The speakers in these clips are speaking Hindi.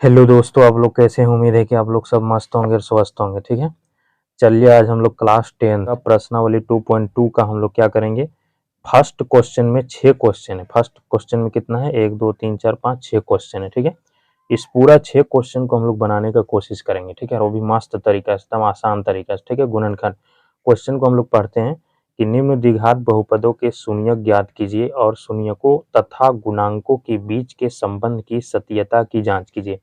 हेलो दोस्तों, आप लोग कैसे हैं। उम्मीद है कि आप लोग सब मस्त होंगे और स्वस्थ होंगे। ठीक है, चलिए आज हम लोग क्लास 10 का प्रश्नावली 2.2 का हम लोग क्या करेंगे। फर्स्ट क्वेश्चन में 6 क्वेश्चन है। फर्स्ट क्वेश्चन में कितना है, 1 2 3 4 5 6 क्वेश्चन है। ठीक है, इस पूरा 6 क्वेश्चन को हम लोग बनाने का कोशिश करेंगे। ठीक है, और वो भी मस्त तरीका से, एकदम आसान तरीका से। ठीक है, गुणनखंड क्वेश्चन को हम लोग पढ़ते हैं कि निम्न द्विघात बहुपदों के शून्यक ज्ञात कीजिए और शून्यकों तथा गुणांकों के बीच के संबंध की सत्यता की जांच कीजिए।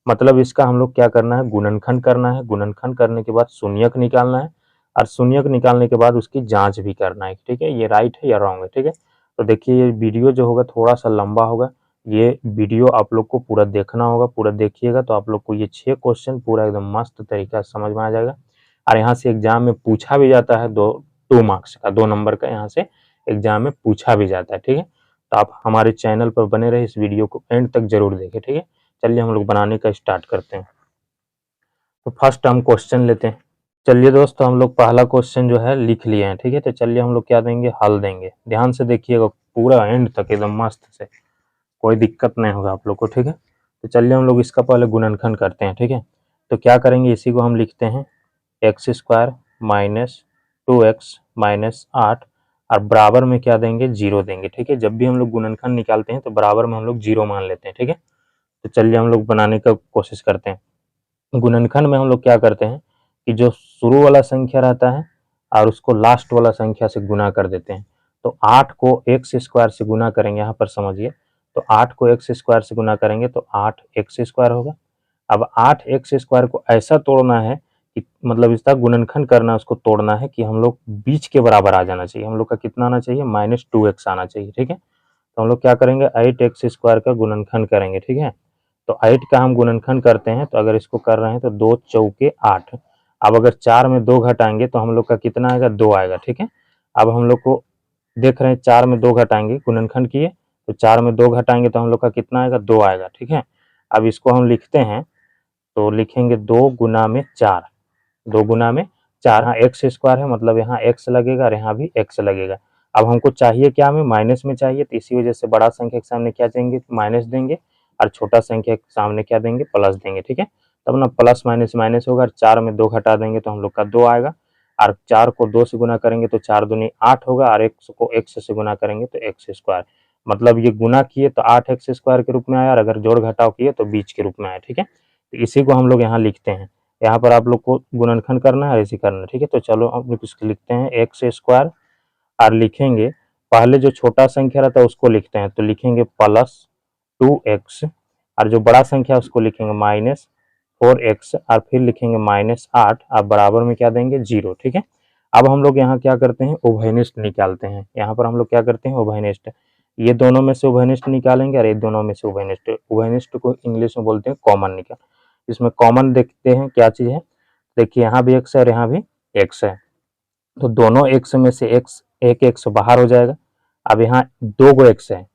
मतलब इसका हम लोग क्या करना है, गुणनखंड करना है। गुणनखंड करने के बाद शून्यक निकालना है और शून्यक निकालने के बाद उसकी जांच भी करना है। ठीक है, ये राइट है या रॉन्ग है। ठीक है, तो देखिए ये वीडियो जो होगा थोड़ा सा लंबा होगा। ये वीडियो आप लोग को पूरा देखना होगा, पूरा देखिएगा तो आप लोग को ये 6 क्वेश्चन पूरा एकदम मस्त तरीका से समझ में आ जाएगा। और यहाँ से एग्जाम में पूछा भी जाता है, 2 मार्क्स का, 2 नंबर का यहाँ से एग्जाम में पूछा भी जाता है। ठीक है, तो आप हमारे चैनल पर बने रहे, इस वीडियो को एंड तक जरूर देखें। ठीक है, चलिए हम लोग बनाने का स्टार्ट करते हैं। तो फर्स्ट हम क्वेश्चन लेते हैं। चलिए दोस्तों, हम लोग पहला क्वेश्चन जो है लिख लिए हैं। ठीक है, तो चलिए हम लोग क्या देंगे, हल देंगे। ध्यान से देखिएगा पूरा एंड तक एकदम मस्त से, कोई दिक्कत नहीं होगा आप लोग को। ठीक है, तो चलिए हम लोग इसका पहले गुणनखंड करते हैं। ठीक है, तो क्या करेंगे, इसी को हम लिखते हैं x square minus 2x minus 8 और बराबर में क्या देंगे, 0 देंगे। ठीक है, जब भी हम लोग गुणनखंड निकालते हैं तो बराबर में हम लोग 0 मान लेते हैं। ठीक है, तो चलिए हम लोग बनाने का कोशिश करते हैं। गुणनखंड में हम लोग क्या करते हैं कि जो शुरू वाला संख्या रहता है और उसको लास्ट वाला संख्या से गुना कर देते हैं। तो 8 को एक्स स्क्वायर से गुना करेंगे, यहाँ पर समझिए। तो 8 को एक्स स्क्वायर से गुना करेंगे तो 8 एक्स स्क्वायर होगा। अब 8 एक्स स्क्वायर को ऐसा तोड़ना है कि मतलब इसका गुणनखंड करना है, उसको तोड़ना है कि हम लोग बीच के बराबर आ जाना चाहिए। हम लोग का कितना आना चाहिए, -2x आना चाहिए। ठीक है, तो हम लोग क्या करेंगे, 8 एक्स स्क्वायर का गुणनखंड करेंगे। ठीक है, तो 8 का हम गुणनखंड करते हैं, तो अगर इसको कर रहे हैं तो 2 चौके 8। अब अगर 4 में 2 घटाएंगे तो हम लोग का कितना आएगा, 2 आएगा। ठीक है, अब हम लोग को देख रहे हैं 4 में 2 घटाएंगे, गुणनखंड किए तो 4 में 2 घटाएंगे तो हम लोग का कितना आएगा, 2 आएगा। ठीक है, अब इसको हम लिखते हैं तो लिखेंगे 2 गुना में 4। 2 गुना में 4, हाँ एक्स स्क्वायर है मतलब यहाँ एक्स लगेगा और यहाँ भी एक्स लगेगा। अब हमको चाहिए क्या, हमें माइनस में चाहिए, तो इसी वजह से बड़ा संख्या के सामने क्या देंगे, माइनस देंगे और छोटा संख्या के सामने क्या देंगे, प्लस देंगे। ठीक है, तब ना प्लस माइनस माइनस होगा और 4 में 2 घटा देंगे तो हम लोग का 2 आएगा। और 4 को 2 से गुना करेंगे तो 4 दूनी 8 होगा और एक्स को एक्स से गुना करेंगे तो एक्स स्क्वायर। मतलब ये गुना किए तो 8 एक्स स्क्वायर के रूप में आया और अगर जोड़ घटाव किए तो बीच के रूप में आया। ठीक है, तो इसी को हम लोग यहाँ लिखते हैं। यहाँ पर आप लोग को गुणनखंड करना है, ऐसे करना है। ठीक है, तो चलो हम लोग इसको लिखते हैं एक्स स्क्वायर और लिखेंगे पहले जो छोटा संख्या रहता है उसको लिखते हैं, तो लिखेंगे +2x और जो बड़ा संख्या उसको लिखेंगे -4x और फिर लिखेंगे -8 और बराबर में क्या देंगे, 0। ठीक है, अब हम लोग यहाँ क्या करते हैं, उभयनिष्ठ निकालते हैं। यहाँ पर हम लोग क्या करते हैं, उभयनिष्ठ। ये दोनों में से उभयनिष्ठ निकालेंगे और ये दोनों में से उभयनिष्ठ। उभयनिष्ठ को इंग्लिश में बोलते हैं कॉमन निकाल। इसमें कॉमन देखते हैं क्या चीज है। देखिए यहाँ भी एक्स है और यहाँ भी एक्स है, तो दोनों एक्स में से एक्स, एक एक्स बाहर हो जाएगा। अब यहाँ 2 गो एक्स है,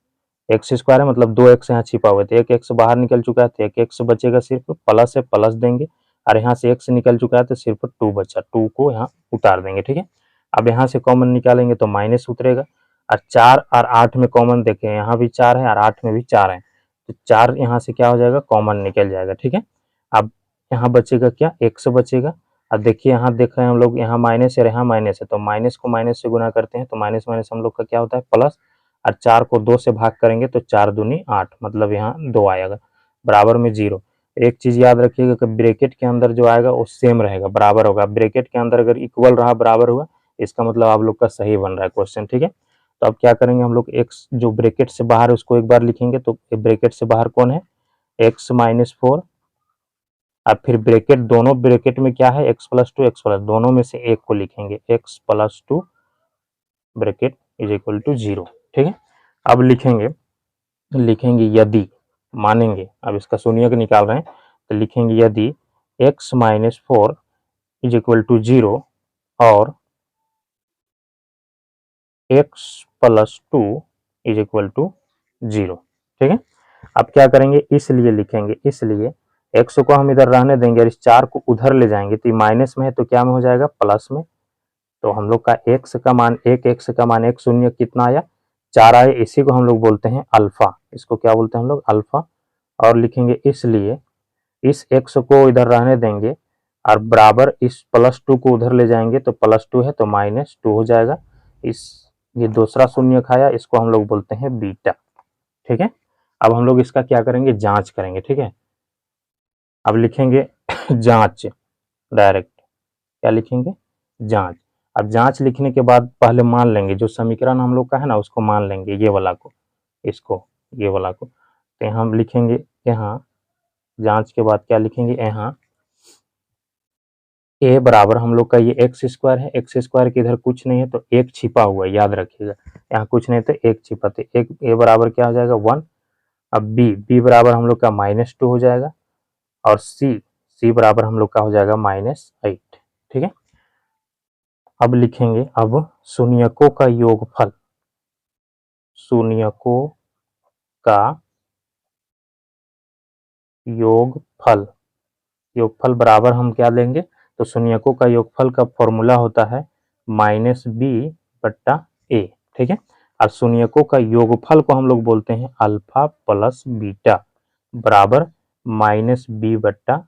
एक्स स्क्वायर है मतलब 2 एक्स यहाँ छिपा हुआ है, तो एक एक्स बाहर निकल चुका है तो एक एक्स बचेगा, सिर्फ प्लस है प्लस देंगे और यहाँ से एक्स निकल चुका है तो सिर्फ 2 बचा, 2 को यहाँ उतार देंगे। ठीक है, अब यहाँ से कॉमन निकालेंगे तो माइनस उतरेगा और 4 और 8 में कॉमन देखें, यहाँ भी 4 है और 8 में भी 4 है, तो 4 यहाँ से क्या हो जाएगा, कॉमन निकल जाएगा। ठीक है, अब यहाँ बचेगा क्या, एक्स बचेगा। अब देखिए यहाँ देख रहे हैं हम लोग, यहाँ माइनस है और यहाँ माइनस है, तो माइनस को माइनस से गुना करते हैं तो माइनस माइनस हम लोग का क्या होता है, प्लस। और 4 को 2 से भाग करेंगे तो 4 दूनी 8 मतलब यहाँ 2 आएगा, बराबर में 0। एक चीज याद रखिएगा कि ब्रैकेट के अंदर जो आएगा वो सेम रहेगा, बराबर होगा। ब्रैकेट के अंदर अगर इक्वल रहा, बराबर हुआ, इसका मतलब आप लोग का सही बन रहा है क्वेश्चन। ठीक है, तो अब क्या करेंगे हम लोग, एक्स जो ब्रैकेट से बाहर है उसको एक बार लिखेंगे, तो ब्रैकेट से बाहर कौन है, x-4 और फिर ब्रैकेट, दोनों ब्रैकेट में क्या है, x+2 x+, दोनों में से एक को लिखेंगे, x+2 bracket is equal to 0। ठीक है, अब लिखेंगे, यदि, मानेंगे, अब इसका शून्यक निकाल रहे हैं तो लिखेंगे यदि x-4 इज इक्वल टू 0 और x+2 इज इक्वल टू 0। ठीक है, अब क्या करेंगे, इसलिए लिखेंगे, इसलिए एक्स को हम इधर रहने देंगे और इस 4 को उधर ले जाएंगे, तो माइनस में है तो क्या में हो जाएगा, प्लस में। तो हम लोग का एक्स का मान, एक्स का मान, एक शून्य कितना आया, 4 आए। इसी को हम लोग बोलते हैं अल्फा, इसको क्या बोलते हैं हम लोग, अल्फा। और लिखेंगे इसलिए इस x को इधर रहने देंगे और बराबर इस +2 को उधर ले जाएंगे तो +2 है तो -2 हो जाएगा। इस ये दूसरा शून्य खाया, इसको हम लोग बोलते हैं बीटा। ठीक है, अब हम लोग इसका क्या करेंगे, जांच करेंगे। ठीक है, अब लिखेंगे जांच, डायरेक्ट क्या लिखेंगे, जांच। अब जांच लिखने के बाद पहले मान लेंगे जो समीकरण हम लोग का है ना उसको मान लेंगे, ये वाला को, इसको, ये वाला को। तो यहाँ हम लिखेंगे, यहाँ जांच के बाद क्या लिखेंगे, यहाँ ए बराबर हम लोग का ये एक्स स्क्वायर है, एक्स स्क्वायर के इधर कुछ नहीं है तो एक छिपा हुआ है, याद रखिएगा। यहाँ कुछ नहीं तो एक छिपा, तो एक ए बराबर क्या हो जाएगा 1। अब बी बराबर हम लोग का -2 हो जाएगा और सी बराबर हम लोग का हो जाएगा -8। ठीक है, अब लिखेंगे, अब शून्यकों का योगफल, शून्यकों का योगफल, योगफल बराबर हम क्या लेंगे, तो शून्यकों का योगफल का फॉर्मूला होता है -b/a। ठीक है, और शून्यकों का योगफल को हम लोग बोलते हैं अल्फा प्लस बीटा बराबर -b/a।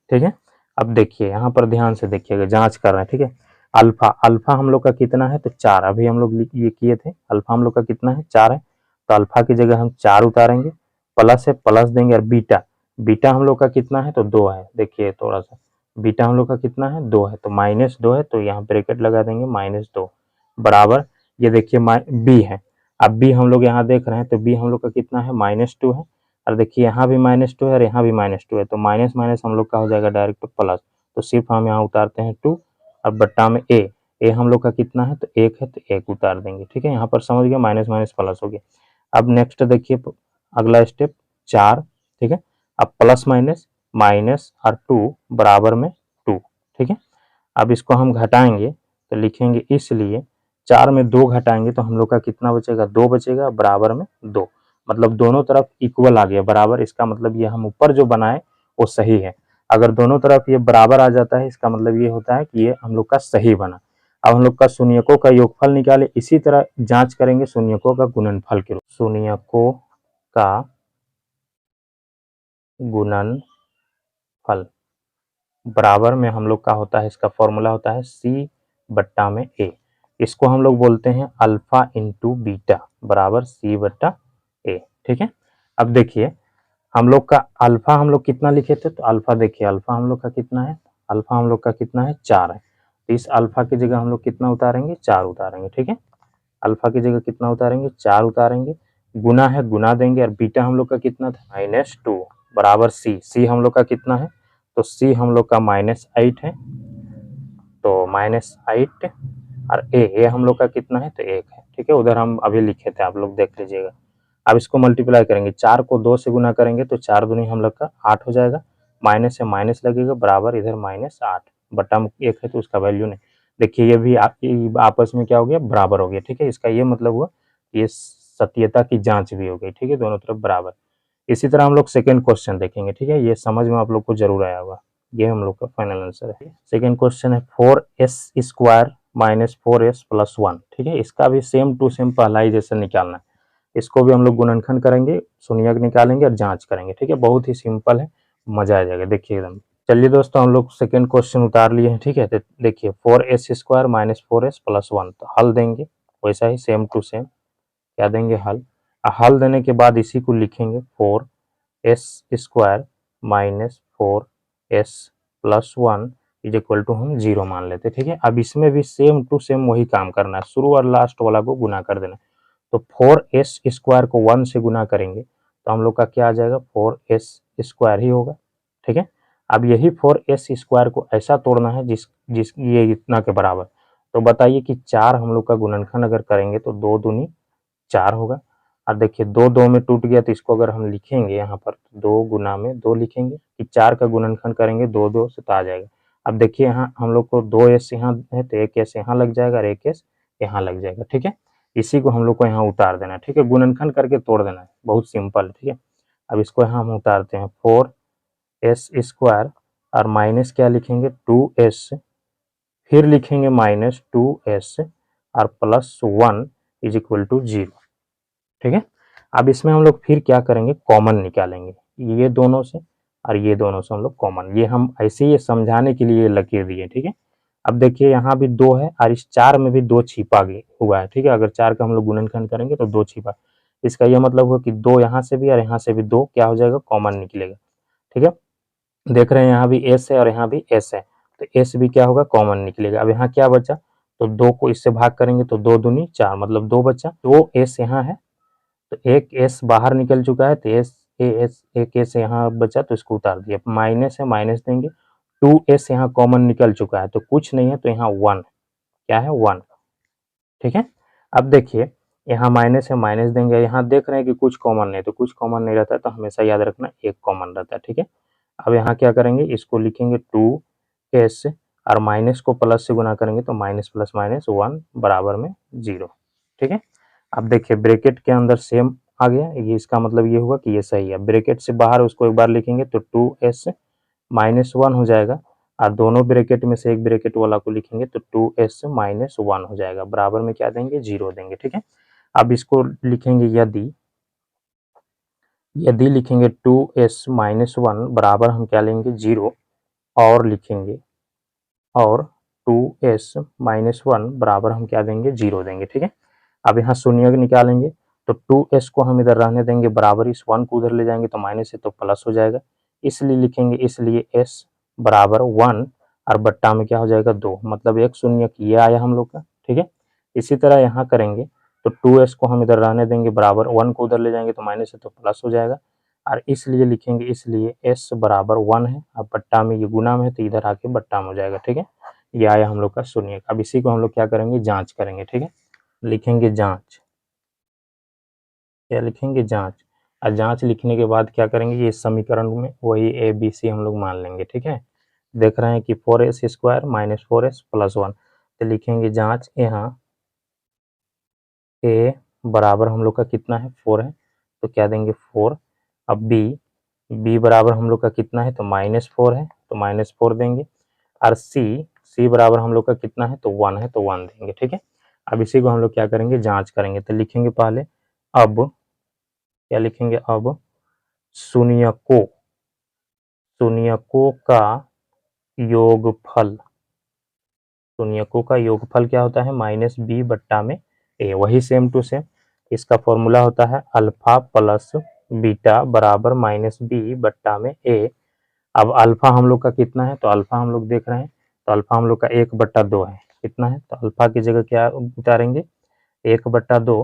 ठीक है, अब देखिए यहाँ पर ध्यान से देखिएगा, जांच कर रहे हैं। ठीक है, अल्फा, अल्फा हम लोग का कितना है, तो 4। अभी हम लोग ये किए थे, अल्फा हम लोग का कितना है, 4 है। तो अल्फा की जगह हम 4 उतारेंगे, प्लस है प्लस देंगे, और बीटा, बीटा हम लोग का कितना है, तो 2 है। देखिए थोड़ा सा, बीटा हम लोग का कितना है, 2 है, तो -2 है, तो यहाँ ब्रैकेट लगा देंगे -2 बराबर, ये देखिए बी है। अब बी हम लोग यहाँ देख रहे हैं, तो बी हम लोग का कितना है, -2 है। और देखिए यहाँ भी -2 है और यहाँ भी -2 है, तो माइनस माइनस हम लोग का हो जाएगा डायरेक्ट प्लस। तो सिर्फ हम यहाँ उतारते हैं 2 और बट्टा में ए हम लोग का कितना है, तो 1 है, तो 1 उतार देंगे। ठीक है, यहाँ पर समझ गया, माइनस माइनस प्लस हो गया। अब नेक्स्ट देखिए अगला स्टेप 4। ठीक है, अब प्लस माइनस, माइनस और 2 बराबर में 2। ठीक है, अब इसको हम घटाएंगे तो लिखेंगे, इसलिए 4 में 2 घटाएंगे तो हम लोग का कितना बचेगा, 2 बचेगा, बराबर में 2। मतलब दोनों तरफ इक्वल आ गया, बराबर, इसका मतलब ये हम ऊपर जो बनाए वो सही है। अगर दोनों तरफ ये बराबर आ जाता है, इसका मतलब ये होता है कि ये हम लोग का सही बना। अब हम लोग का शून्यकों का योगफल निकाले, इसी तरह जांच करेंगे शून्यकों का गुणनफल के रूप, शून्यकों का गुणनफल बराबर में हम लोग का होता है, इसका फॉर्मूला होता है c/a। इसको हम लोग बोलते हैं अल्फा इंटू बीटा बराबर c/a। ठीक है, अब देखिए हम लोग का अल्फा हम लोग कितना लिखे थे, तो अल्फा देखिए, अल्फा हम लोग का कितना है, अल्फा हम लोग का कितना है, 4 है। तो इस अल्फा की जगह हम लोग कितना उतारेंगे, 4 उतारेंगे। ठीक है, अल्फा की जगह कितना उतारेंगे, 4 उतारेंगे, गुना है गुना देंगे, और बीटा हम लोग का कितना था, -2 बराबर सी हम लोग का कितना है, तो सी हम लोग का -8 है, तो -8 और ए हम लोग का कितना है, तो 1 है। ठीक है, उधर हम अभी लिखे थे, आप लोग देख लीजिएगा। अब इसको मल्टीप्लाई करेंगे, 4 को 2 से गुना करेंगे तो 4 दूनी हम लोग का 8 हो जाएगा, माइनस से माइनस लगेगा, बराबर इधर -8 बटा में 1 है तो उसका वैल्यू नहीं। देखिए ये भी आपस में क्या हो गया, बराबर हो गया। ठीक है, इसका ये मतलब हुआ ये सत्यता की जांच भी हो गई। ठीक है, दोनों तरफ बराबर। इसी तरह हम लोग सेकेंड क्वेश्चन देखेंगे। ठीक है, ये समझ में आप लोग को जरूर आया होगा, ये हम लोग का फाइनल आंसर है। सेकेंड क्वेश्चन है 4s² - 4s + 1। ठीक है, इसका भी सेम टू सेम पहला ही जैसे निकालना है। इसको भी हम लोग गुणनखंड करेंगे, शून्यक निकालेंगे और जांच करेंगे। ठीक है, बहुत ही सिंपल है, मजा आ जाएगा, देखिए एकदम। चलिए दोस्तों, हम लोग सेकेंड क्वेश्चन उतार लिए हैं। ठीक है, तो देखिए 4s² - 4s + 1, तो हल देंगे वैसा ही सेम टू सेम, क्या देंगे, हल। हल देने के बाद इसी को लिखेंगे 4s² - 4s + 1 = हम 0 मान लेते। ठीक है, अब इसमें भी सेम टू सेम वही काम करना है, शुरू और लास्ट वाला को गुना कर देना। तो 4s² को 1 से गुना करेंगे तो हम लोग का क्या आ जाएगा, 4s² ही होगा। ठीक है, अब यही 4s² को ऐसा तोड़ना है जिस जिस ये इतना के बराबर। तो बताइए कि 4 हम लोग का गुणनखंड अगर करेंगे तो 2 दूनी 4 होगा। और देखिए 2 2 में टूट गया, तो इसको अगर हम लिखेंगे यहाँ पर 2 गुना में 2 लिखेंगे कि 4 का गुणनखंड करेंगे 2 2 से तो आ जाएगा। अब देखिए यहाँ हम लोग को 2s यहाँ है तो 1s यहाँ लग जाएगा और 1s यहाँ लग जाएगा। ठीक है, इसी को हम लोग को यहाँ उतार देना है। ठीक है, गुणनखंड करके तोड़ देना है, बहुत सिंपल है। ठीक है, अब इसको यहाँ हम उतारते हैं, 4s² और माइनस क्या लिखेंगे, 2s, फिर लिखेंगे -2s और +1 = 0। ठीक है, अब इसमें हम लोग फिर क्या करेंगे, कॉमन निकालेंगे, ये दोनों से और ये दोनों से हम लोग कॉमन, ये हम ऐसे ही समझाने के लिए लकीर दिए, ठीक है। अब देखिए यहाँ भी 2 है और इस 4 में भी 2 छिपा हुआ है, ठीक है। अगर 4 का हम लोग गुणनखंड करेंगे तो 2 छिपा, इसका यह मतलब हुआ कि 2 यहाँ से भी और यहाँ से भी 2 क्या हो जाएगा, कॉमन निकलेगा, ठीक है। देख रहे हैं यहाँ भी एस है और यहाँ भी एस है, तो एस भी क्या होगा, कॉमन निकलेगा। अब यहाँ क्या बचा, तो 2 को इससे भाग करेंगे तो 2 दूनी 4, मतलब 2 बचा, 2 एस यहाँ है, तो एक एस बाहर निकल चुका है, तो एस एस एक एस यहाँ बचा तो इसको उतार दिया, माइनस है माइनस देंगे, 2s यहाँ कॉमन निकल चुका है तो कुछ नहीं है, तो यहाँ 1, क्या है 1, ठीक है। अब देखिए यहाँ माइनस है माइनस देंगे, यहाँ देख रहे हैं कि कुछ कॉमन नहीं, तो कुछ कॉमन नहीं रहता है, तो हमेशा याद रखना एक कॉमन रहता है, ठीक है। अब यहाँ क्या करेंगे, इसको लिखेंगे 2s और माइनस को प्लस से गुना करेंगे तो माइनस प्लस माइनस 1 बराबर में 0, ठीक है। अब देखिए ब्रैकेट के अंदर सेम आ गया, ये इसका मतलब ये हुआ कि ये सही है। ब्रैकेट से बाहर उसको एक बार लिखेंगे तो 2s माइनस 1 हो जाएगा, और दोनों ब्रैकेट में से एक ब्रैकेट वाला को लिखेंगे तो 2s माइनस 1 हो जाएगा, बराबर में क्या देंगे, 0 देंगे, ठीक है। अब इसको लिखेंगे यदि, यदि लिखेंगे 2s माइनस 1 बराबर हम क्या लेंगे 0, और लिखेंगे, और 2s माइनस 1 बराबर हम क्या देंगे 0 देंगे, ठीक है। अब यहाँ शून्य निकालेंगे तो 2s को हम इधर रहने देंगे बराबर, इस 1 को उधर ले जाएंगे तो माइनस है तो प्लस हो जाएगा, इसलिए लिखेंगे, इसलिए s बराबर 1 और बट्टा में क्या हो जाएगा 2, मतलब एक शून्य ये आया हम लोग का, ठीक है। इसी तरह यहाँ करेंगे तो 2s को हम इधर रहने देंगे बराबर, 1 को उधर ले जाएंगे तो माइनस है तो प्लस हो जाएगा, और इसलिए लिखेंगे, इसलिए s बराबर 1 है, अब बट्टा में ये गुना में है तो इधर आके बट्टा में हो जाएगा, ठीक है। ये आया हम लोग का शून्य। अब इसी को हम लोग क्या करेंगे, जांच करेंगे, ठीक है। लिखेंगे जांच, क्या लिखेंगे, जांच, और जांच लिखने के बाद क्या करेंगे, ये समीकरण में वही ए बी सी हम लोग मान लेंगे, ठीक है। देख रहे हैं कि 4s square minus 4s plus 1, तो लिखेंगे जांच, यहाँ ए बराबर हम लोग का कितना है 4 है, तो क्या देंगे 4। अब बी बराबर हम लोग का कितना है, तो माइनस 4 है, तो माइनस 4 देंगे, और सी बराबर हम लोग का कितना है, तो 1 है, तो 1 देंगे, ठीक है। अब इसी को हम लोग क्या करेंगे, जांच करेंगे, तो लिखेंगे पहले, अब क्या लिखेंगे, अब शून्यकों शून्यकों का योगफल, शून्यकों का योगफल क्या होता है, माइनस बी बट्टा में ए, वही सेम टू सेम, इसका फॉर्मूला होता है अल्फा प्लस बीटा बराबर माइनस बी बट्टा में ए। अब अल्फा हम लोग का कितना है, तो अल्फा हम लोग देख रहे हैं, तो अल्फा हम लोग का 1/2 है, कितना है, तो अल्फा की जगह क्या उतारेंगे, 1/2,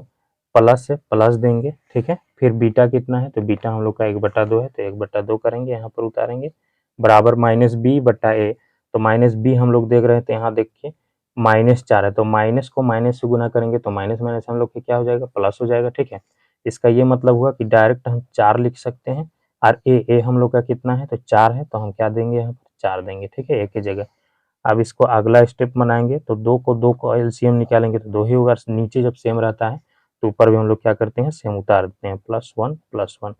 प्लस से प्लस देंगे, ठीक है। फिर बीटा कितना है, तो बीटा हम लोग का 1/2 है, तो 1/2 करेंगे, यहाँ पर उतारेंगे, बराबर माइनस बी बट्टा ए, तो माइनस बी हम लोग देख रहे हैं, तो यहाँ देखिए -4 है, तो माइनस को माइनस से गुना करेंगे तो माइनस माइनस हम लोग के क्या हो जाएगा, प्लस हो जाएगा, ठीक है। इसका ये मतलब हुआ कि डायरेक्ट हम 4 लिख सकते हैं, और ए हम लोग का कितना है, तो 4 है, तो हम क्या देंगे, यहाँ पर 4 देंगे, ठीक है, ए की जगह। अब इसको अगला स्टेप बनाएंगे, तो 2 को एलसीएम निकालेंगे तो 2 ही होगा, नीचे जब सेम रहता है तो ऊपर भी हम लोग क्या करते हैं, सेम उतार देते हैं, +1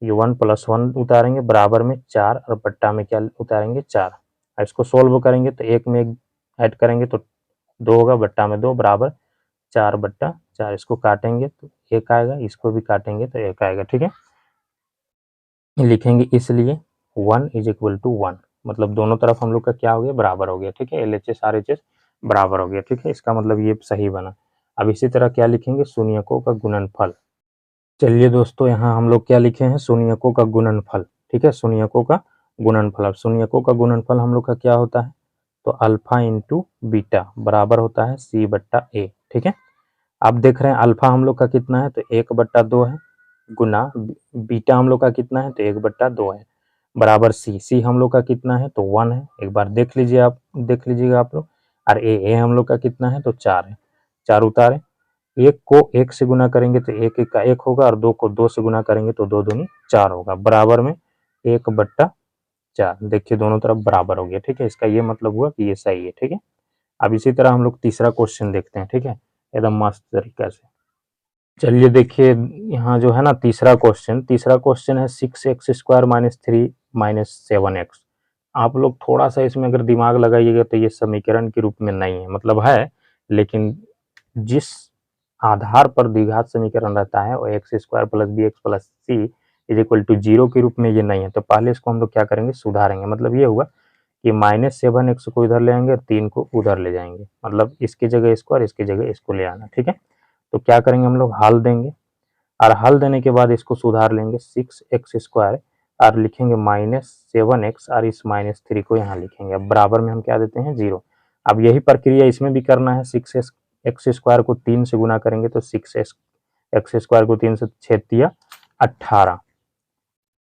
ये 1 + 1 उतारेंगे बराबर में 4, और बट्टा में क्या उतारेंगे 4। अब इसको सोल्व करेंगे तो एक में एक ऐड करेंगे तो 2 होगा, बट्टा में 2 बराबर 4/4, इसको काटेंगे तो 1 आएगा, इसको भी काटेंगे तो 1 आएगा, ठीक है। लिखेंगे इसलिए 1 = 1, मतलब दोनों तरफ हम लोग का क्या हो गया, बराबर हो गया, ठीक है। LHS RHS बराबर हो गया, ठीक है, इसका मतलब ये सही बना। अब इसी तरह क्या लिखेंगे, शून्यकों का गुणनफल। चलिए दोस्तों, यहाँ हम लोग क्या लिखे हैं, शून्यकों का गुणनफल, ठीक है, शून्यकों का गुणनफल। अब शून्यकों का गुणनफल हम लोग का क्या होता है, तो अल्फा इंटू बीटा बराबर होता है C/A, ठीक है। आप देख रहे हैं अल्फा हम लोग का कितना है, तो 1/2 है, गुना बीटा हम लोग का कितना है, तो 1/2 है, बराबर सी हम लोग का कितना है, तो 1 है, एक बार देख लीजिए, आप देख लीजिएगा आप लोग, और ए हम लोग का कितना है, तो 4 है, 4 उतारे, 1 को 1 से गुना करेंगे तो 1 का 1 होगा, और 2 को 2 से गुना करेंगे तो 2 दूनी 4 होगा, बराबर में 1/4, देखिए दोनों तरफ बराबर हो गया, ठीक है। इसका ये मतलब हुआ कि ये सही है, ठीक है। अब इसी तरह हम लोग तीसरा क्वेश्चन देखते हैं, ठीक है, एकदम मस्त तरीका से। चलिए देखिए, यहाँ जो है ना तीसरा क्वेश्चन है 6x² - 3 - 7x। आप लोग थोड़ा सा इसमें अगर दिमाग लगाइएगा तो ये समीकरण के रूप में नहीं है, मतलब है, लेकिन जिस आधार पर द्विघात समीकरण रहता है वो x² + bx + c is equal to 0 के रूप में ये नहीं है, तो पहले इसको हम लोग क्या करेंगे, सुधारेंगे। मतलब ये हुआ कि -7x को इधर ले आएंगे और 3 को उधर ले जाएंगे, मतलब इसकी जगह इसको और इसकी जगह इसको ले आना। ठीक है, तो क्या करेंगे हम लोग, हल देंगे और हल देने के बाद इसको सुधार लेंगे 6x² और लिखेंगे -7x और इस -3 को यहाँ लिखेंगे। अब बराबर में हम क्या देते हैं, 0। अब यही प्रक्रिया इसमें भी करना है। 6x² को 3 से गुना करेंगे तो 6x² को 3 से 6 18,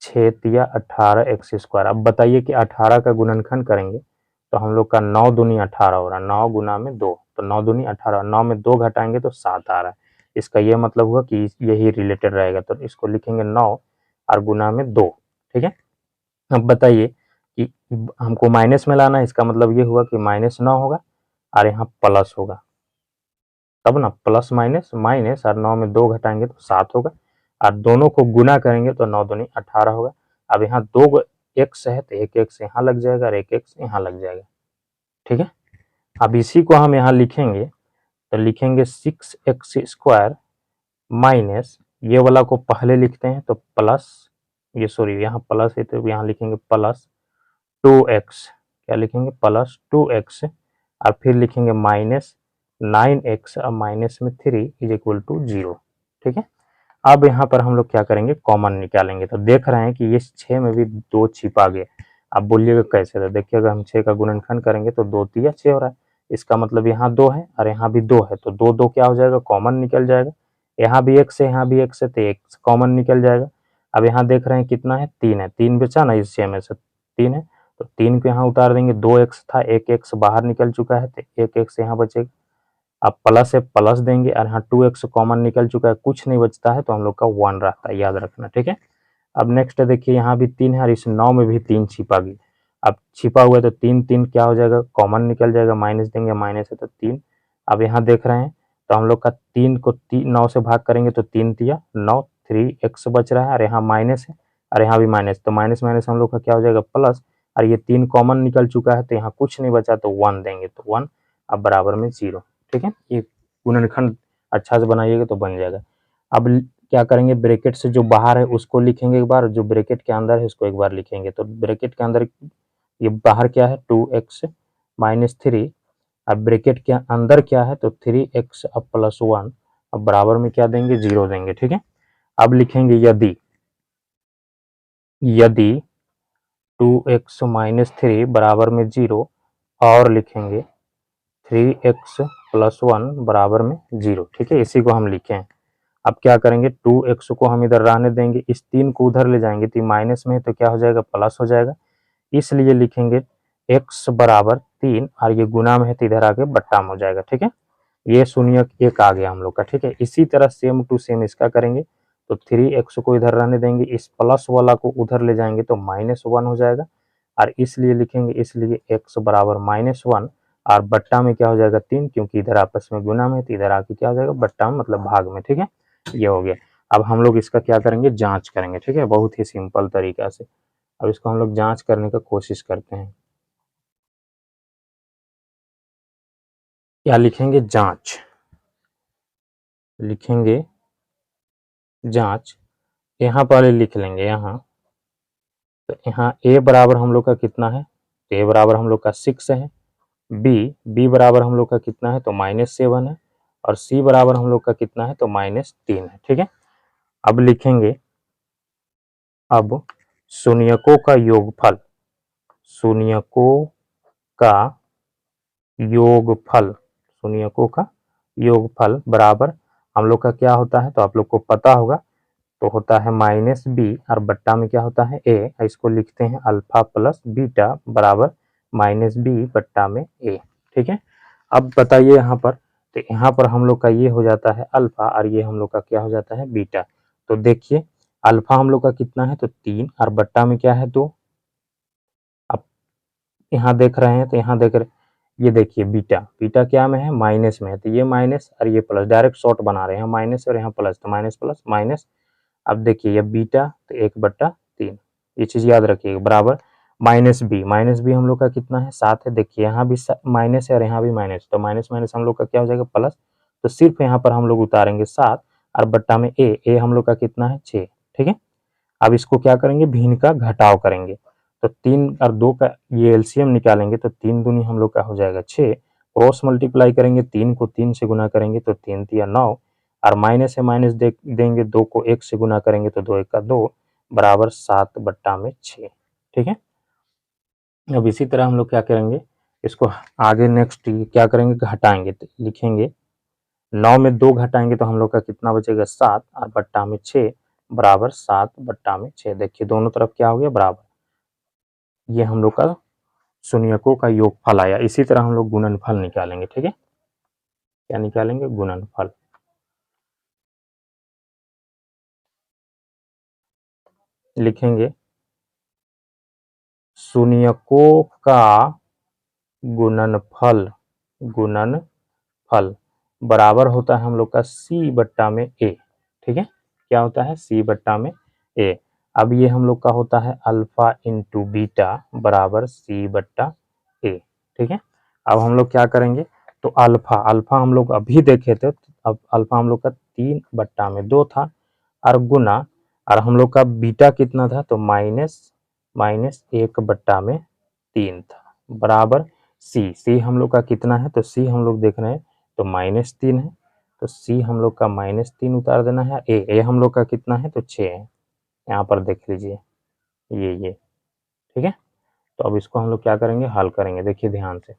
6 18x²। अब बताइए कि 18 का गुणनखंड करेंगे तो हम लोग का 9 दूनी 18 हो रहा है, 9 गुना में 2, तो 9 दूनी 18, 9 में 2 घटाएंगे तो 7 आ रहा है। इसका ये मतलब हुआ कि यही रिलेटेड रहेगा, तो इसको लिखेंगे 9 और गुना में 2। ठीक है, अब बताइए कि हमको माइनस में लाना है, इसका मतलब ये हुआ कि -9 होगा और यहाँ प्लस होगा, तब ना प्लस माइनस माइनस, और 9 में 2 घटाएंगे तो 7 होगा, और दोनों को गुना करेंगे तो 9 दूनी 18 होगा। अब यहाँ 2 एक्स है तो 1 एक्स यहाँ लग जाएगा और 1 एक्स यहाँ लग जाएगा। ठीक है, अब इसी को हम यहाँ लिखेंगे तो लिखेंगे 6x² माइनस, ये वाला को पहले लिखते हैं तो प्लस, ये सॉरी यहाँ प्लस है तो यहाँ लिखेंगे प्लस 2x, क्या लिखेंगे, प्लस 2x, और फिर लिखेंगे -9x और माइनस में 3 इज इक्वल टू 0। ठीक है, अब यहाँ पर हम लोग क्या करेंगे, कॉमन निकालेंगे। तो देख रहे हैं कि ये 6 में भी 2 छिपा गया। अब बोलिएगा कैसे, तो देखिए अगर हम 6 का गुणनखंड करेंगे तो 2 तिया 6 हो रहा है, इसका मतलब यहाँ 2 है और यहाँ भी 2 है, तो 2 2 क्या हो जाएगा, कॉमन निकल जाएगा। यहाँ भी x है, यहाँ भी x है, तो x कॉमन निकल जाएगा। अब यहाँ देख रहे हैं कितना है, 3 है, 3 बचा ना इस 6 में से 3 है, तो 3 को यहाँ उतार देंगे, 2x था, 1x बाहर निकल चुका है तो 1x यहाँ बचेगा। अब प्लस है, प्लस देंगे और यहाँ 2x कॉमन निकल चुका है, कुछ नहीं बचता है तो हम लोग का 1 रहता है, याद रखना। ठीक है, अब नेक्स्ट देखिए यहाँ भी 3 है और इस 9 में भी 3 छिपा गई। अब छिपा हुआ है तो 3 3 क्या हो जाएगा, कॉमन निकल जाएगा, माइनस देंगे, माइनस है तो 3। अब यहाँ देख रहे हैं तो हम लोग का 3 को 9 से भाग करेंगे तो 3 तिया 9, 3x बच रहा है और यहाँ माइनस है और यहाँ भी माइनस, तो माइनस माइनस हम लोग का क्या हो जाएगा, प्लस, और ये 3 कॉमन निकल चुका है तो यहाँ कुछ नहीं बचा तो 1 देंगे, तो 1 अब बराबर में 0। ठीक है, ये गुणनखंड अच्छा से बनाइएगा तो बन जाएगा। अब क्या करेंगे, ब्रैकेट से जो बाहर है उसको लिखेंगे एक बार, जो ब्रैकेट के अंदर है उसको एक बार लिखेंगे। तो ब्रैकेट के अंदर ये बाहर क्या है, 2x माइनस 3, अब ब्रैकेट के अंदर क्या है तो 3x अब प्लस 1, अब बराबर में क्या देंगे, 0 देंगे। ठीक है, अब लिखेंगे यदि 2x माइनस 3 बराबर में 0 और लिखेंगे 3x प्लस 1 बराबर में 0। ठीक है, इसी को हम लिखे हैं। अब क्या करेंगे, 2x को हम इधर रहने देंगे, इस 3 को उधर ले जाएंगे तो माइनस में है तो क्या हो जाएगा, प्लस हो जाएगा, इसलिए लिखेंगे x बराबर 3 और ये गुना में है तो इधर आके बट्टा में हो जाएगा। ठीक है, ये शून्य एक आ गया हम लोग का। ठीक है, इसी तरह सेम टू सेम इसका करेंगे तो 3x को इधर रहने देंगे, इस प्लस वाला को उधर ले जाएंगे तो -1 हो जाएगा, और इसलिए लिखेंगे, इसलिए x बराबर -1 और बट्टा में क्या हो जाएगा, 3, क्योंकि इधर आपस में गुना में तो इधर आके क्या हो जाएगा, बट्टा में मतलब भाग में। ठीक है, ये हो गया। अब हम लोग इसका क्या करेंगे, जांच करेंगे। ठीक है, बहुत ही सिंपल तरीका से अब इसको हम लोग जांच करने का कोशिश करते हैं। क्या लिखेंगे, जांच, लिखेंगे जांच, यहाँ पहले लिख लेंगे यहाँ, तो यहाँ a बराबर हम लोग का कितना है, तो a बराबर हम लोग का 6 है, b बराबर हम लोग का कितना है तो -7 है, और c बराबर हम लोग का कितना है तो -3 है। ठीक है, अब लिखेंगे, अब शून्यकों का योगफल, शून्यकों का योगफल, शून्यकों का योगफल बराबर हम लोग का क्या होता है, तो आप लोग को पता होगा, तो होता है -b और बट्टा में क्या होता है, a, इसको लिखते हैं अल्फा प्लस बीटा बराबर -b बट्टा में a। ठीक है, अब बताइए यहाँ पर, तो यहाँ पर हम लोग का ये हो जाता है अल्फा और ये हम लोग का क्या हो जाता है, बीटा। तो देखिए अल्फा हम लोग का कितना है तो 3 और बट्टा में क्या है 2। अब यहाँ देख रहे हैं तो यहाँ देख रहे, ये देखिए बीटा, बीटा क्या में है, माइनस में है, तो ये माइनस और ये प्लस, डायरेक्ट शॉर्ट बना रहे हैं, माइनस और यहाँ प्लस, तो माइनस प्लस माइनस। अब देखिए ये बीटा तो 1/3, ये चीज याद रखिएगा, बराबर -b हम लोग का कितना है 7 है, देखिए यहाँ भी माइनस है और यहाँ भी माइनस, तो माइनस माइनस हम लोग का क्या हो जाएगा, प्लस, तो सिर्फ यहाँ पर हम लोग उतारेंगे 7 और बट्टा में a हम लोग का कितना है 6। ठीक है, अब इसको क्या करेंगे, भिन्न का घटाव करेंगे, तो 3 और 2 का ये एलसीएम निकालेंगे तो 3 दूनी हम लोग का हो जाएगा 6, क्रॉस मल्टीप्लाई करेंगे, 3 को 3 से गुना करेंगे तो 3 तिया 9, और माइनस है माइनस देंगे, 2 को 1 से गुना करेंगे तो 2 1 का 2 बराबर 7/6। ठीक है। अब इसी तरह हम लोग क्या करेंगे, इसको आगे नेक्स्ट क्या करेंगे, घटाएंगे, तो लिखेंगे 9 में 2 घटाएंगे तो हम लोग का कितना बचेगा 7, और बट्टा में 6 बराबर 7/6। देखिए दोनों तरफ क्या हो गया बराबर, ये हम लोग का शून्यकों का योगफल आया। इसी तरह हम लोग गुणनफल निकालेंगे। ठीक है, क्या निकालेंगे, गुणनफल। लिखेंगे शून्यकों का गुणनफल, गुणनफल बराबर होता है हम लोग का C/A। ठीक है, क्या होता है, C/A। अब ये हम लोग का होता है अल्फा इंटू बीटा बराबर C/A। ठीक है, अब हम लोग क्या करेंगे, तो अल्फा, अल्फा हम लोग अभी देखे थे, अब अल्फा हम लोग का 3/2 था, और गुना, और हम लोग का बीटा कितना था, तो -1/3 था, बराबर सी हम लोग का कितना है, तो सी हम लोग देख रहे हैं तो -3 है, तो सी हम लोग का -3 उतार देना है। ए हम लोग का कितना है, तो 6 है, यहाँ पर देख लीजिए ये। ठीक है, तो अब इसको हम लोग क्या करेंगे, हल करेंगे, देखिए ध्यान से।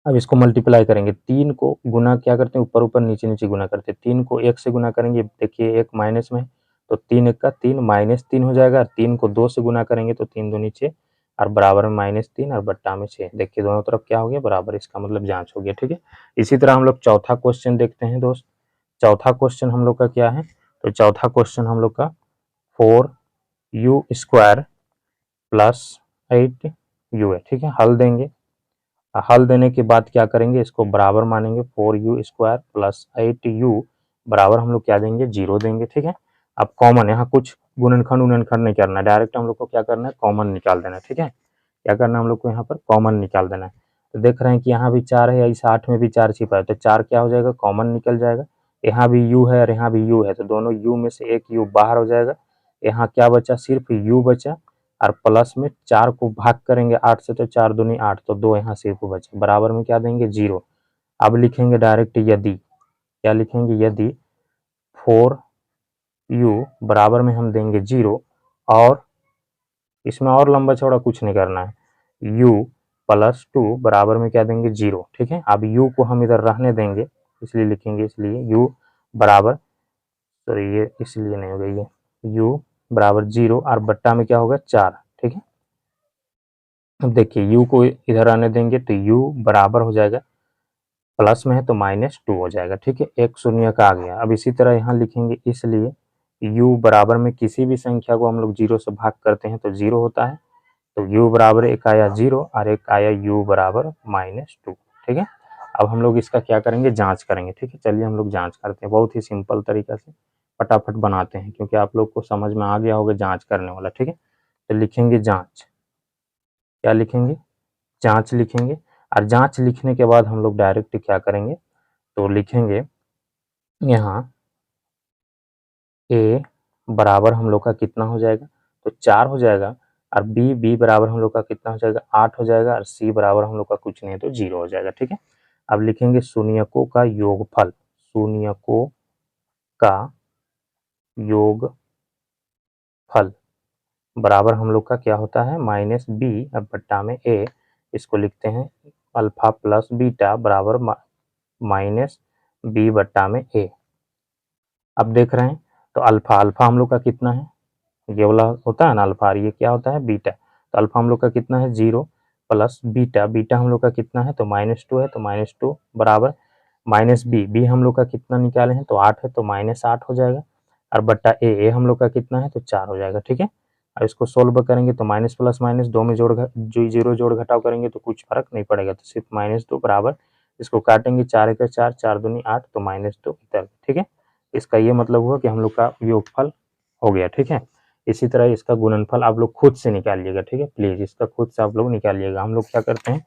अब इसको मल्टीप्लाई करेंगे, 3 को गुना क्या करते हैं, ऊपर ऊपर नीचे नीचे गुना करते हैं, 3 को 1 से गुना करेंगे, देखिए 1 माइनस में, तो 3 1 का 3 -3 हो जाएगा, 3 को 2 से गुना करेंगे तो 3 2 नीचे, और बराबर में -3 और बट्टा में 6। देखिए दोनों तरफ क्या हो गया बराबर, इसका मतलब जांच हो गया। ठीक है, इसी तरह हम लोग चौथा क्वेश्चन देखते हैं दोस्त। चौथा क्वेश्चन हम लोग का क्या है, तो चौथा क्वेश्चन हम लोग का 4u² + 8u है। ठीक है, हल देंगे, हल देने के बाद क्या करेंगे, इसको बराबर मानेंगे, 4u² + 8u बराबर हम लोग क्या देंगे, 0 देंगे। ठीक है, अब कॉमन, यहाँ कुछ गुणनखंड उननखंड नहीं करना, डायरेक्ट हम लोग को क्या करना है, कॉमन निकाल देना है। ठीक है, क्या करना है हम लोग को, यहाँ पर कॉमन निकाल देना है। तो देख रहे हैं कि यहाँ भी 4 है, इस 8 में भी 4 छिपा है, तो 4 क्या हो जाएगा, कॉमन निकल जाएगा। यहाँ भी u है और यहाँ भी u है, तो दोनों u में से एक u बाहर हो जाएगा। यहाँ क्या बचा, सिर्फ u बचा, और प्लस में 4 को भाग करेंगे 8 से, तो 4 दूनी 8, तो 2 यहाँ सिर्फ बचे, बराबर में क्या देंगे, 0। अब लिखेंगे डायरेक्ट यदि, क्या लिखेंगे, यदि 4u बराबर में हम देंगे 0, और इसमें और लंबा चौड़ा कुछ नहीं करना है, u + 2 बराबर में क्या देंगे, 0। ठीक है, अब u को हम इधर रहने देंगे, इसलिए लिखेंगे, इसलिए u बराबर, सॉरी ये इसलिए नहीं होगा, ये u बराबर 0, और बट्टा में क्या होगा, 4। ठीक है, अब देखिए u को इधर आने देंगे तो u बराबर हो जाएगा, प्लस में है तो -2 हो जाएगा। ठीक है, एक शून्य का आ गया। अब इसी तरह यहाँ लिखेंगे, इसलिए u बराबर में किसी भी संख्या को हम लोग 0 से भाग करते हैं तो 0 होता है, तो u बराबर एक आया 0 और एक आया u बराबर -2। ठीक है, अब हम लोग इसका क्या करेंगे, जांच करेंगे। ठीक है, चलिए हम लोग जांच करते हैं, बहुत ही सिंपल तरीका से फटाफट बनाते हैं, क्योंकि आप लोग को समझ में आ गया होगा जांच करने वाला। ठीक है, तो लिखेंगे जांच, क्या लिखेंगे, जांच लिखेंगे, और जांच लिखने के बाद हम लोग डायरेक्ट क्या करेंगे, तो लिखेंगे यहाँ a बराबर हम लोग का कितना हो जाएगा, तो 4 हो जाएगा, और b बराबर हम लोग का कितना हो जाएगा, 8 हो जाएगा, और c बराबर हम लोग का कुछ नहीं है तो 0 हो जाएगा। ठीक है, अब लिखेंगे शून्यकों का योगफल, शून्यकों का योगफल बराबर हम लोग का क्या होता है, -b अब बट्टा में a, इसको लिखते हैं अल्फा + बीटा बराबर -b/a। अब देख रहे हैं, तो अल्फा हम लोग का कितना है, ये वाला होता है ना अल्फा, ये क्या होता है, बीटा, तो अल्फा हम लोग का कितना है, 0 + बीटा हम लोग का कितना है, तो -2 है, तो -2 बराबर -b हम लोग का कितना निकाले हैं, तो 8 है, तो -8 हो जाएगा, और बट्टा a हम लोग का कितना है, तो 4 हो जाएगा। ठीक है, अब इसको सोल्व करेंगे तो माइनस प्लस माइनस, दो में जो 0 जोड़ घटाव करेंगे तो कुछ फर्क नहीं पड़ेगा, तो सिर्फ -2 बराबर, इसको काटेंगे 4 1 4, 4 दूनी 8, तो -2 इधर। ठीक है, इसका ये मतलब हुआ कि हम लोग का योगफल हो गया। ठीक है, इसी तरह इसका गुणनफल आप लोग खुद से निकालिएगा। ठीक है, प्लीज इसका खुद से आप लोग निकालिएगा। हम लोग क्या करते हैं,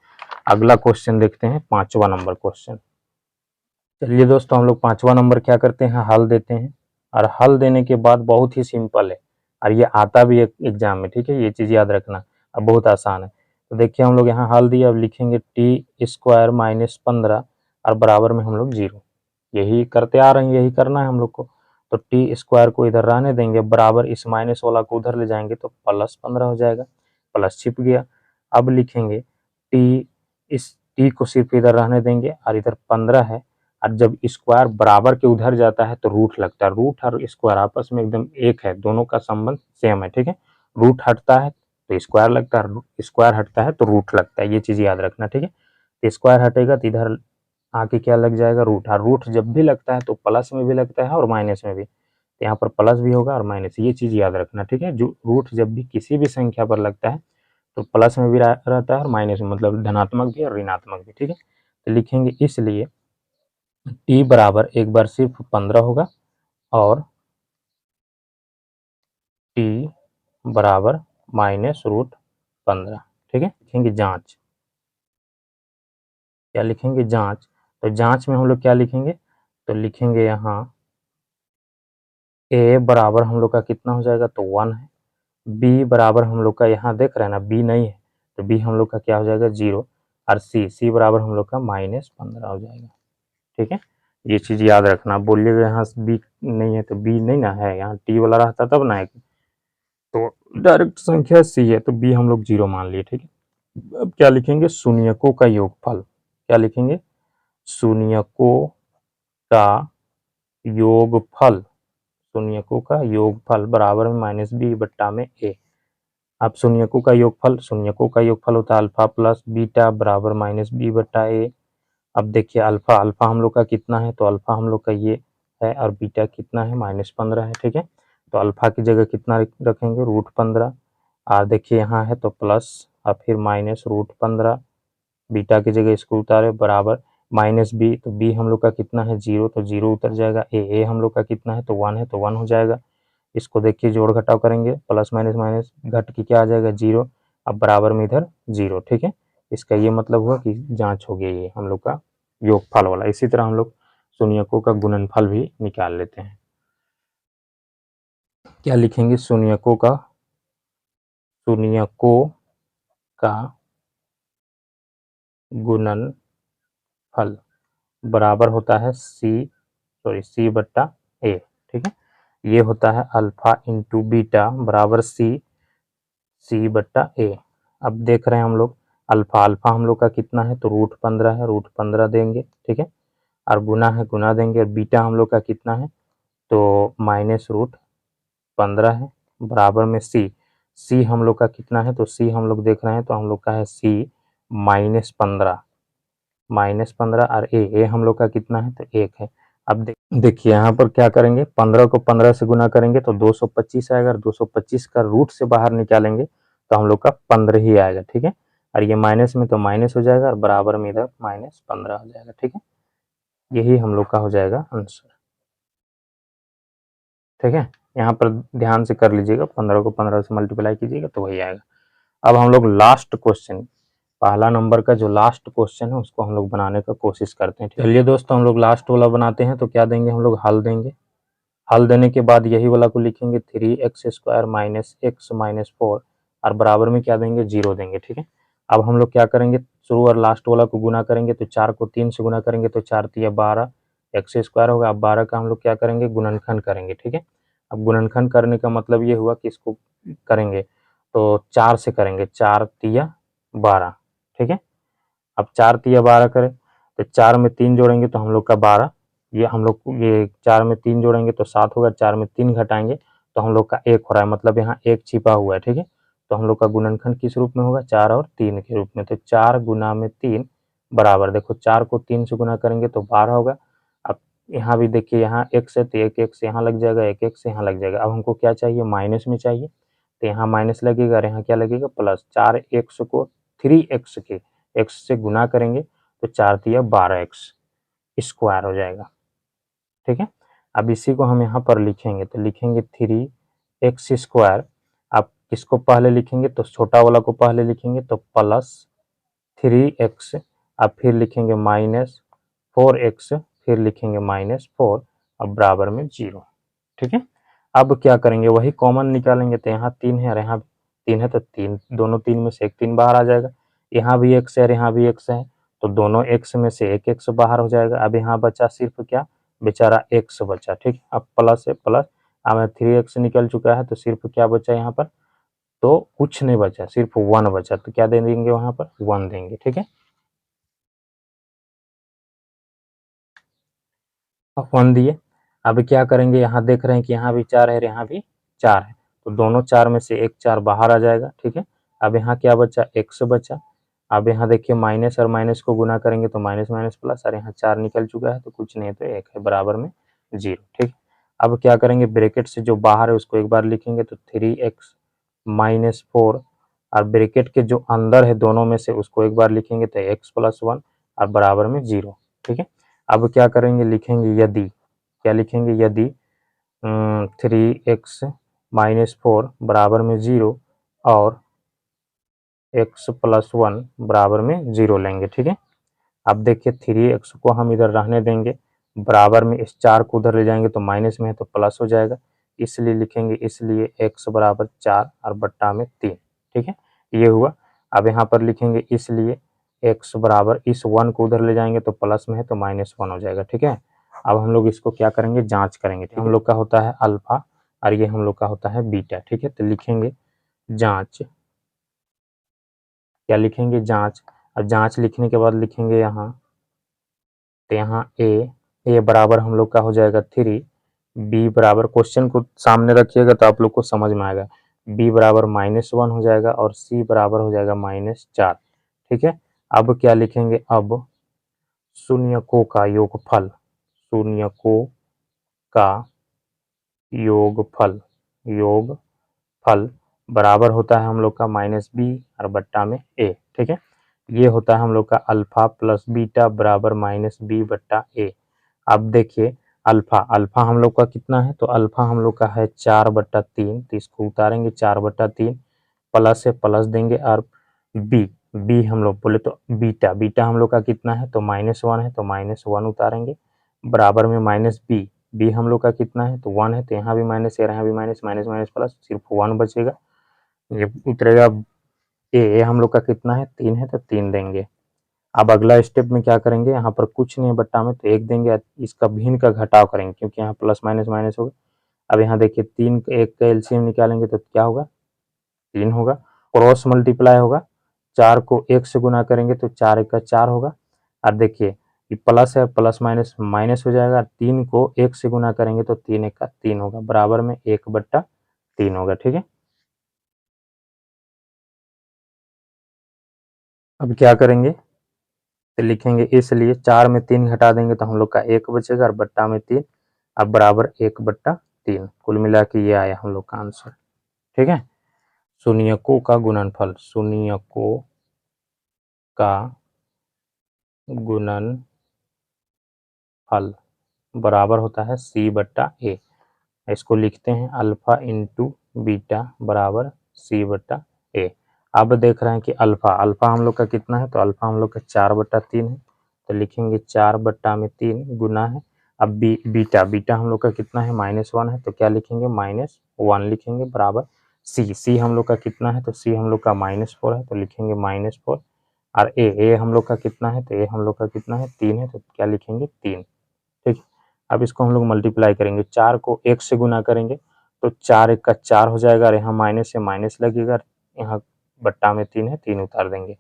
अगला क्वेश्चन देखते हैं, 5वां नंबर क्वेश्चन। चलिए दोस्तों, हम लोग 5वां नंबर क्या करते हैं, हल देते हैं, और हल देने के बाद बहुत ही सिंपल है, और ये आता भी एक एग्जाम में, ठीक है, ये चीज़ याद रखना। अब बहुत आसान है। तो देखिए हम लोग यहाँ हल दिया, अब लिखेंगे टी स्क्वायर माइनस 15 और बराबर में हम लोग 0, यही करते आ रहे हैं, यही करना है हम लोग को। तो टी स्क्वायर को इधर रहने देंगे, बराबर इस माइनस वाला को उधर ले जाएंगे तो प्लस 15 हो जाएगा, प्लस छिप गया। अब लिखेंगे टी, इस टी को सिर्फ इधर रहने देंगे और इधर 15 है, और जब स्क्वायर बराबर के उधर जाता है तो रूट लगता है, रूट और स्क्वायर आपस में एकदम एक है, दोनों का संबंध सेम है, ठीक है। रूट हटता है तो स्क्वायर लगता है, स्क्वायर हटता है तो रूट लगता है, ये चीज़ याद रखना, ठीक है। तो स्क्वायर हटेगा तो इधर आके क्या लग जाएगा, रूट, और रूट जब भी लगता है तो प्लस में भी लगता है और माइनस में भी, तो यहाँ पर प्लस भी होगा और माइनस, ये चीज़ याद रखना, ठीक है। जो रूट जब भी किसी भी संख्या पर लगता है तो प्लस में भी रहता है और माइनस में, मतलब धनात्मक भी और ऋणात्मक भी, ठीक है। तो लिखेंगे इसलिए टी बराबर एक बार सिर्फ 15 होगा और टी बराबर -√15, ठीक है। लिखेंगे जांच, क्या लिखेंगे, जांच। तो जांच में हम लोग क्या लिखेंगे, तो लिखेंगे यहाँ ए बराबर हम लोग का कितना हो जाएगा, तो 1 है। बी बराबर हम लोग का यहाँ देख रहे हैं ना, बी नहीं है तो बी हम लोग का क्या हो जाएगा, 0। और सी बराबर हम लोग का -15 हो जाएगा, ठीक है। ये चीज़ याद रखना, बोलिएगा यहाँ बी नहीं है तो बी नहीं ना है, यहाँ टी वाला रहता तब ना है, तो डायरेक्ट संख्या सी है तो बी हम लोग 0 मान लिए, ठीक है। अब क्या लिखेंगे, शून्यकों का योगफल, क्या लिखेंगे, शून्यकों का योगफल, शून्यकों का योगफल बराबर में -b/a। अब शून्यकों का योगफल, शून्यकों का योगफल होता है अल्फा प्लस बीटा बराबर -b/a। अब देखिए अल्फा, अल्फा हम लोग का कितना है, तो अल्फा हम लोग का ये है और बीटा कितना है, -15 है, ठीक है। तो अल्फा की जगह कितना रखेंगे, √15, और देखिए यहाँ है तो प्लस और फिर -√15, बीटा की जगह इसको उतारे बराबर -b, तो b हम लोग का कितना है, 0, तो 0 उतर जाएगा। a हम लोग का कितना है, तो 1 है तो 1 हो जाएगा। इसको देखिए जोड़ घटाव करेंगे, प्लस माइनस माइनस घट के क्या आ जाएगा, 0। अब बराबर में इधर 0, ठीक है। इसका ये मतलब हुआ कि जांच हो गया ये हम लोग का योगफल वाला। इसी तरह हम लोग शून्यकों का गुणनफल भी निकाल लेते हैं। क्या लिखेंगे, शून्यकों का गुणनफल बराबर होता है c/a, ठीक है। ये होता है अल्फा इंटू बीटा बराबर c/a। अब देख रहे हैं हम लोग अल्फा, अल्फा हम लोग का कितना है, तो √15 है, √15 देंगे, ठीक है। और गुना है, गुना देंगे, और बीटा हम लोग का कितना है, तो -√15 है बराबर में सी हम लोग का कितना है, तो सी हम लोग देख रहे हैं तो हम लोग का है -15, -15, और ए हम लोग का कितना है, तो 1 है। अब देखिए यहाँ पर क्या करेंगे, 15 को 15 से गुना करेंगे तो 225 आएगा, और 225 का रूट से बाहर निकालेंगे तो हम लोग का 15 ही आएगा, ठीक है। और ये माइनस में तो माइनस हो जाएगा और बराबर में इधर -15 हो जाएगा, ठीक है। यही हम लोग का हो जाएगा आंसर, ठीक है। यहाँ पर ध्यान से कर लीजिएगा, 15 को 15 से मल्टीप्लाई कीजिएगा तो वही आएगा। अब हम लोग लास्ट क्वेश्चन, पहला नंबर का जो लास्ट क्वेश्चन है उसको हम लोग बनाने का कोशिश करते हैं। चलिए दोस्तों हम लोग लास्ट वाला बनाते हैं। तो क्या देंगे, हम लोग हल देंगे। हल देने के बाद यही वाला को लिखेंगे 3x² माइनस x माइनस 4, और बराबर में क्या देंगे, 0 देंगे, ठीक है। अब हम लोग क्या करेंगे, शुरू और लास्ट वाला को गुना करेंगे तो 4 को 3 से गुना करेंगे तो 4 तिया 12 x² होगा। अब 12 का हम लोग क्या करेंगे, गुणनखंड करेंगे, ठीक है। अब गुणनखंड करने का मतलब ये हुआ कि इसको करेंगे तो 4 से करेंगे, 4 तिया 12, ठीक है। अब 4 तिया 12 करें तो 4 में 3 जोड़ेंगे तो हम लोग का 12, ये हम लोग ये 4 में 3 जोड़ेंगे तो 7 होगा, 4 में 3 घटाएंगे तो हम लोग का 1 हो रहा है, मतलब यहाँ 1 छिपा हुआ है, ठीक है। तो हम लोग का गुणनखंड किस रूप में होगा, 4 और 3 के रूप में। तो 4 गुना में 3 बराबर, देखो 4 को 3 से गुना करेंगे तो 12 होगा। अब यहाँ भी देखिए, यहाँ x है तो 1 x यहाँ लग जाएगा, 1 x यहाँ लग जाएगा। अब हमको क्या चाहिए, माइनस में चाहिए, तो यहाँ माइनस लगेगा और यहाँ क्या लगेगा, प्लस। 4x को 3x के x से गुना करेंगे तो 4 तिया 12x स्क्वायर हो जाएगा, ठीक है। अब इसी को हम यहाँ पर लिखेंगे तो लिखेंगे 3x²। आप किसको पहले लिखेंगे, तो छोटा वाला को पहले लिखेंगे तो प्लस 3x, अब फिर लिखेंगे -4x, फिर लिखेंगे -4, अब बराबर में 0, ठीक है। अब क्या करेंगे, वही कॉमन निकालेंगे, तो यहाँ 3 है और यहाँ 3 है, तो 3 दोनों 3 में से एक 3 बाहर आ जाएगा। यहाँ भी x है और यहाँ भी x है, तो दोनों x में से एक x बाहर हो जाएगा। अब यहाँ बचा सिर्फ क्या, बेचारा x बचा, ठीक। अब प्लस है प्लस, अब 3x निकल चुका है, तो सिर्फ क्या बचा यहाँ पर, तो कुछ नहीं बचा, सिर्फ 1 बचा, तो क्या दे देंगे वहाँ पर, 1 देंगे, ठीक है। 1 दिए। अब क्या करेंगे, यहाँ देख रहे हैं कि यहाँ भी 4 है और यहाँ भी 4 है, तो दोनों 4 में से एक 4 बाहर आ जाएगा, ठीक है। अब यहाँ क्या बचा, x बचा। अब यहाँ देखिए माइनस और माइनस को गुना करेंगे तो माइनस माइनस प्लस, और यहाँ 4 निकल चुका है, तो कुछ नहीं है, तो 1 है, बराबर में 0, ठीक। अब क्या करेंगे, ब्रैकेट से जो बाहर है उसको एक बार लिखेंगे, तो 3x माइनस 4, और ब्रैकेट के जो अंदर है दोनों में से उसको एक बार लिखेंगे, तो x प्लस 1 और बराबर में 0, ठीक है। अब क्या करेंगे, लिखेंगे यदि, क्या लिखेंगे, यदि 3x माइनस 4 बराबर में 0 और x प्लस 1 बराबर में 0 लेंगे, ठीक है। अब देखिए 3x को हम इधर रहने देंगे, बराबर में इस 4 को उधर ले जाएंगे तो माइनस में है तो प्लस हो जाएगा, इसलिए लिखेंगे, इसलिए x बराबर 4 और बट्टा में 3, ठीक है, ये हुआ। अब यहाँ पर लिखेंगे, इसलिए x बराबर, इस 1 को उधर ले जाएंगे तो प्लस में है तो माइनस 1 हो जाएगा, ठीक है। अब हम लोग इसको क्या करेंगे, जांच करेंगे, हम लोग का होता है अल्फा और ये हम लोग का होता है बीटा, ठीक है। तो लिखेंगे जांच, क्या लिखेंगे, जांच। अब जांच लिखने के बाद लिखेंगे यहाँ, तो यहाँ ए बराबर हम लोग का हो जाएगा 3, बी बराबर, क्वेश्चन को सामने रखिएगा तो आप लोग को समझ में आएगा, बी बराबर -1 हो जाएगा और सी बराबर हो जाएगा -4, ठीक है। अब क्या लिखेंगे, अब शून्यकों का योगफल, शून्यकों का योगफल, योगफल बराबर होता है हम लोग का -b और बट्टा में a, ठीक है। ये होता है हम लोग का अल्फा प्लस बीटा बराबर -b बट्टा a। अब देखिए अल्फा, अल्फा हम लोग का कितना है, तो अल्फा हम लोग का है 4/3, तो इसको उतारेंगे 4/3, प्लस है प्लस देंगे, और बी, बी हम लोग बोले तो बीटा, बीटा हम लोग का कितना है, तो -1 है, तो -1 उतारेंगे, बराबर में -b, बी हम लोग का कितना है, तो 1 है, तो यहाँ भी माइनस है, यहाँ भी माइनस, माइनस माइनस प्लस, सिर्फ 1 बचेगा, ये उतरेगा। ए हम लोग का कितना है, 3 है, तो 3 देंगे। अब अगला स्टेप में क्या करेंगे, यहाँ पर कुछ नहीं है बट्टा में, तो 1 देंगे, इसका भिन्न का घटाव करेंगे, क्योंकि यहाँ प्लस माइनस माइनस होगा। अब यहाँ देखिए 3 1 का एलसीएम निकालेंगे तो क्या होगा, 3 होगा, क्रॉस मल्टीप्लाई होगा, 4 को 1 से गुना करेंगे तो 4 1 का 4 होगा, और देखिए ये प्लस है, प्लस माइनस माइनस हो जाएगा, 3 को 1 से गुना करेंगे तो 3 1 का 3 होगा, बराबर में 1/3 होगा, ठीक है। अब क्या करेंगे, तो लिखेंगे, इसलिए 4 में 3 घटा देंगे तो हम लोग का 1 बचेगा और बट्टा में 3, अब बराबर 1/3, कुल मिला के ये आया हम लोग का आंसर, ठीक है। शून्यकों का गुणनफल, शून्यकों का गुणनफल बराबर होता है c/a। इसको लिखते हैं अल्फा इंटू बीटा बराबर c/a। अब देख रहे हैं कि अल्फा, अल्फा हम लोग का कितना है, तो अल्फा हम लोग का 4/3 है, तो लिखेंगे 4/3 गुना है। अब बीटा, बीटा हम लोग का कितना है, -1 है, तो क्या लिखेंगे, -1 लिखेंगे, बराबर सी हम लोग का कितना है, तो सी हम लोग का -4 है, तो लिखेंगे -4, और ए हम लोग का कितना है, तो ए हम लोग का कितना है, 3 है, तो क्या लिखेंगे, 3, ठीक है। अब इसको हम लोग मल्टीप्लाई करेंगे, 4 को 1 से गुना करेंगे तो 4 1 का 4 हो जाएगा, और यहाँ माइनस से माइनस लगेगा, यहाँ बट्टा में 3 है, 3 उतार देंगे,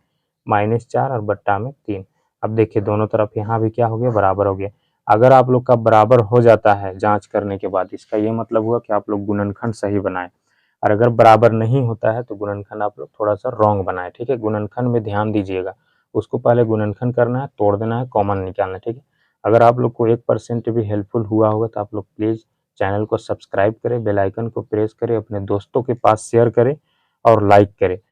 -4 और बट्टा में 3। अब देखिए दोनों तरफ यहाँ भी क्या हो गया, बराबर हो गया। अगर आप लोग का बराबर हो जाता है जांच करने के बाद, इसका ये मतलब हुआ कि आप लोग गुणनखंड सही बनाए, और अगर बराबर नहीं होता है तो गुणनखंड आप लोग थोड़ा सा रॉन्ग बनाए, ठीक है। गुणनखंड में ध्यान दीजिएगा, उसको पहले गुणनखंड करना है, तोड़ देना है, कॉमन निकालना है, ठीक है। अगर आप लोग को 1% भी हेल्पफुल हुआ होगा तो आप लोग प्लीज़ चैनल को सब्सक्राइब करें, बेल आइकन को प्रेस करें, अपने दोस्तों के पास शेयर करें और लाइक करें।